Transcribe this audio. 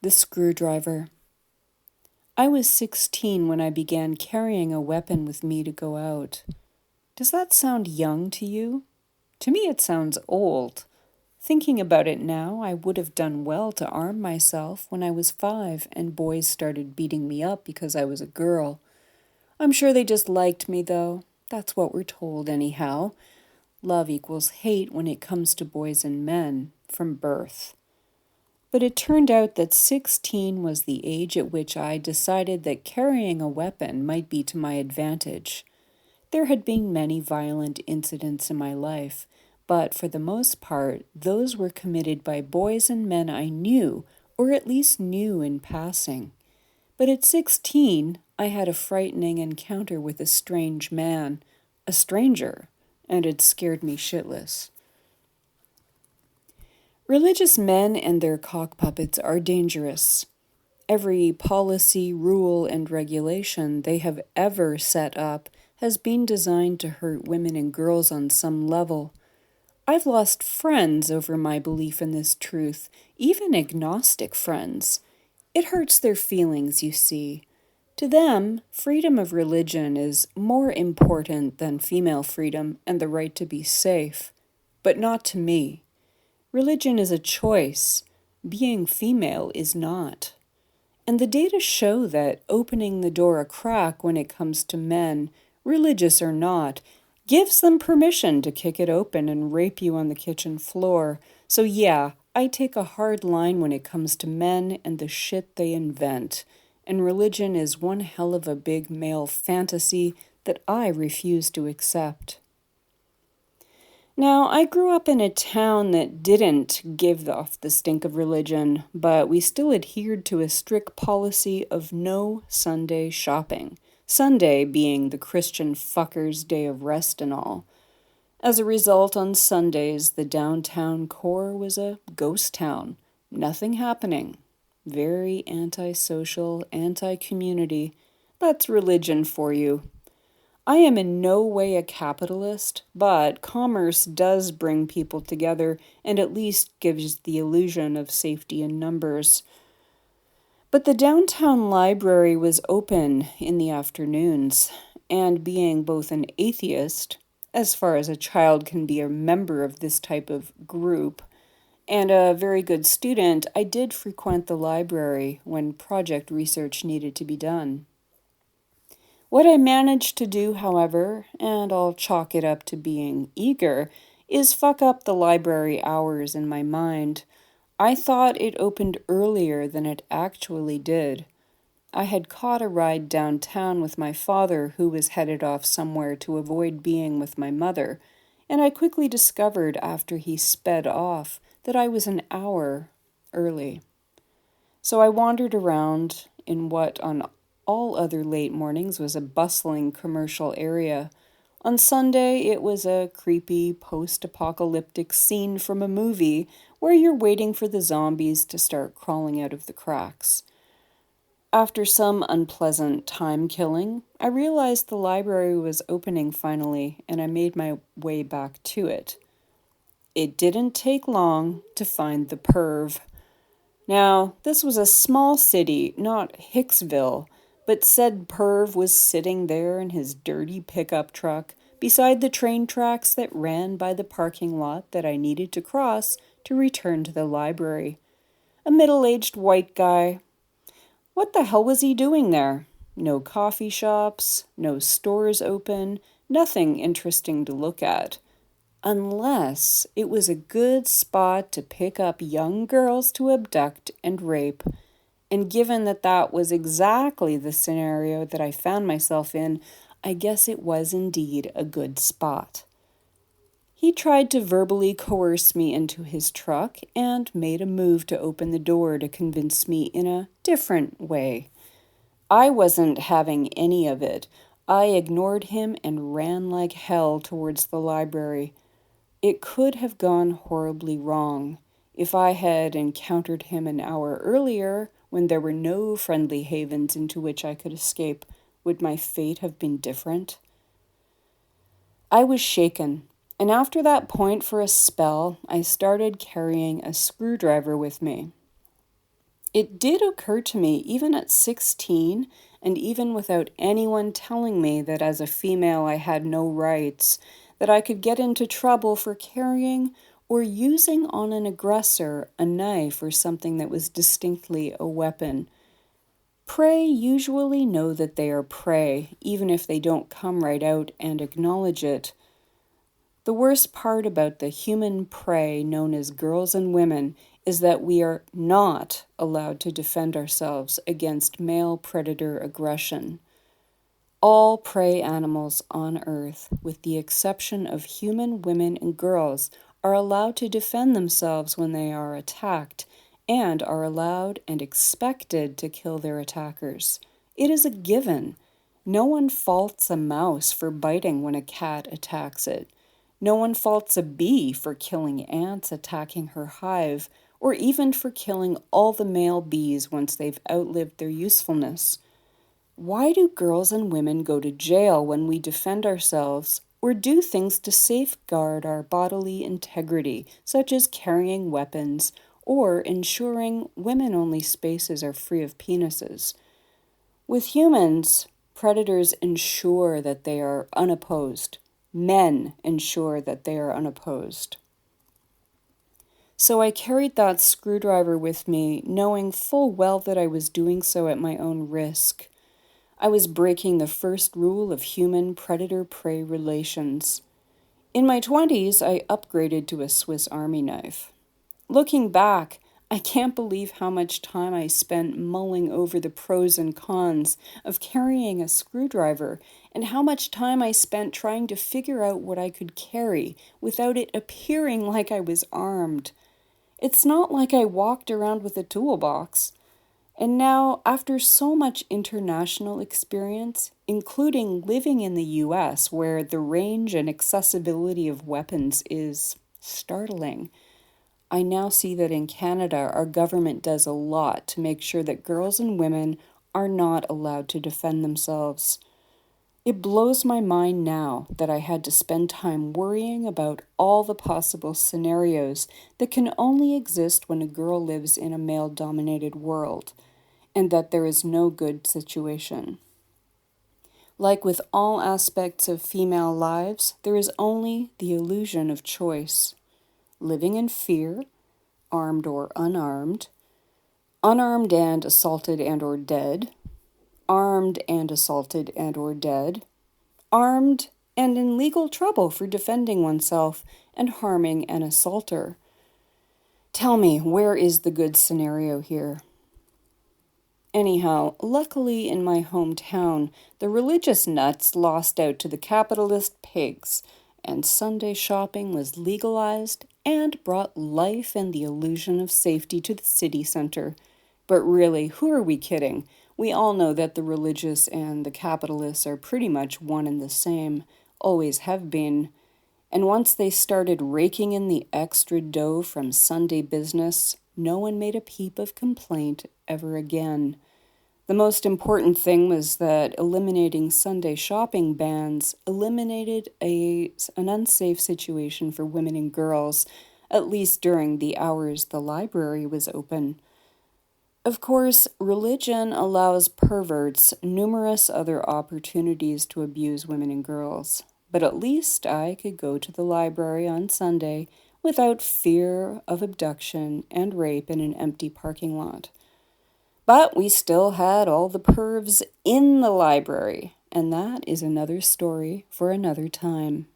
The screwdriver. I was 16 when I began carrying a weapon with me to go out. Does that sound young to you? To me it sounds old. Thinking about it now, I would have done well to arm myself when I was 5 and boys started beating me up because I was a girl. I'm sure they just liked me, though. That's what we're told anyhow. Love equals hate when it comes to boys and men, from birth. But it turned out that 16 was the age at which I decided that carrying a weapon might be to my advantage. There had been many violent incidents in my life, but for the most part, those were committed by boys and men I knew, or at least knew in passing. But at 16, I had a frightening encounter with a strange man, a stranger, and it scared me shitless. Religious men and their cock puppets are dangerous. Every policy, rule, and regulation they have ever set up has been designed to hurt women and girls on some level. I've lost friends over my belief in this truth, even agnostic friends. It hurts their feelings, you see. To them, freedom of religion is more important than female freedom and the right to be safe, but not to me. Religion is a choice. Being female is not. And the data show that opening the door a crack when it comes to men, religious or not, gives them permission to kick it open and rape you on the kitchen floor. So yeah, I take a hard line when it comes to men and the shit they invent. And religion is one hell of a big male fantasy that I refuse to accept. Now, I grew up in a town that didn't give off the stink of religion, but we still adhered to a strict policy of no Sunday shopping, Sunday being the Christian fuckers' day of rest and all. As a result, on Sundays, the downtown core was a ghost town, nothing happening. Very antisocial, anti-community. That's religion for you. I am in no way a capitalist, but commerce does bring people together and at least gives the illusion of safety in numbers. But the downtown library was open in the afternoons, and being both an atheist, as far as a child can be a member of this type of group, and a very good student, I did frequent the library when project research needed to be done. What I managed to do, however, and I'll chalk it up to being eager, is fuck up the library hours in my mind. I thought it opened earlier than it actually did. I had caught a ride downtown with my father, who was headed off somewhere to avoid being with my mother, and I quickly discovered after he sped off that I was an hour early. So I wandered around in what on all other late mornings was a bustling commercial area. On Sunday, it was a creepy post-apocalyptic scene from a movie where you're waiting for the zombies to start crawling out of the cracks. After some unpleasant time killing, I realized the library was opening finally, and I made my way back to it. It didn't take long to find the perv. Now, this was a small city, not Hicksville, but said perv was sitting there in his dirty pickup truck beside the train tracks that ran by the parking lot that I needed to cross to return to the library. A middle-aged white guy. What the hell was he doing there? No coffee shops, no stores open, nothing interesting to look at. Unless it was a good spot to pick up young girls to abduct and rape. And given that that was exactly the scenario that I found myself in, I guess it was indeed a good spot. He tried to verbally coerce me into his truck and made a move to open the door to convince me in a different way. I wasn't having any of it. I ignored him and ran like hell towards the library. It could have gone horribly wrong. If I had encountered him an hour earlier, when there were no friendly havens into which I could escape, would my fate have been different? I was shaken, and after that point for a spell, I started carrying a screwdriver with me. It did occur to me, even at 16, and even without anyone telling me that as a female I had no rights, that I could get into trouble for carrying or using on an aggressor a knife or something that was distinctly a weapon. Prey usually know that they are prey, even if they don't come right out and acknowledge it. The worst part about the human prey known as girls and women is that we are not allowed to defend ourselves against male predator aggression. All prey animals on Earth, with the exception of human women and girls, are allowed to defend themselves when they are attacked and are allowed and expected to kill their attackers. It is a given. No one faults a mouse for biting when a cat attacks it. No one faults a bee for killing ants attacking her hive, or even for killing all the male bees once they've outlived their usefulness. Why do girls and women go to jail when we defend ourselves or do things to safeguard our bodily integrity, such as carrying weapons or ensuring women-only spaces are free of penises? With humans, predators ensure that they are unopposed. Men ensure that they are unopposed. So I carried that screwdriver with me, knowing full well that I was doing so at my own risk. I was breaking the first rule of human predator-prey relations. In my 20s, I upgraded to a Swiss Army knife. Looking back, I can't believe how much time I spent mulling over the pros and cons of carrying a screwdriver, and how much time I spent trying to figure out what I could carry without it appearing like I was armed. It's not like I walked around with a toolbox. And now, after so much international experience, including living in the US, where the range and accessibility of weapons is startling, I now see that in Canada, our government does a lot to make sure that girls and women are not allowed to defend themselves. It blows my mind now that I had to spend time worrying about all the possible scenarios that can only exist when a girl lives in a male-dominated world, and that there is no good situation. Like with all aspects of female lives, there is only the illusion of choice. Living in fear, armed or unarmed, unarmed and assaulted and or dead, armed and assaulted and or dead, armed and in legal trouble for defending oneself and harming an assaulter. Tell me, where is the good scenario here? Anyhow, luckily in my hometown, the religious nuts lost out to the capitalist pigs, and Sunday shopping was legalized and brought life and the illusion of safety to the city center. But really, who are we kidding? We all know that the religious and the capitalists are pretty much one and the same, always have been. And once they started raking in the extra dough from Sunday business, no one made a peep of complaint ever again. The most important thing was that eliminating Sunday shopping bans eliminated an unsafe situation for women and girls, at least during the hours the library was open. Of course, religion allows perverts numerous other opportunities to abuse women and girls, but at least I could go to the library on Sunday without fear of abduction and rape in an empty parking lot. But we still had all the pervs in the library, and that is another story for another time.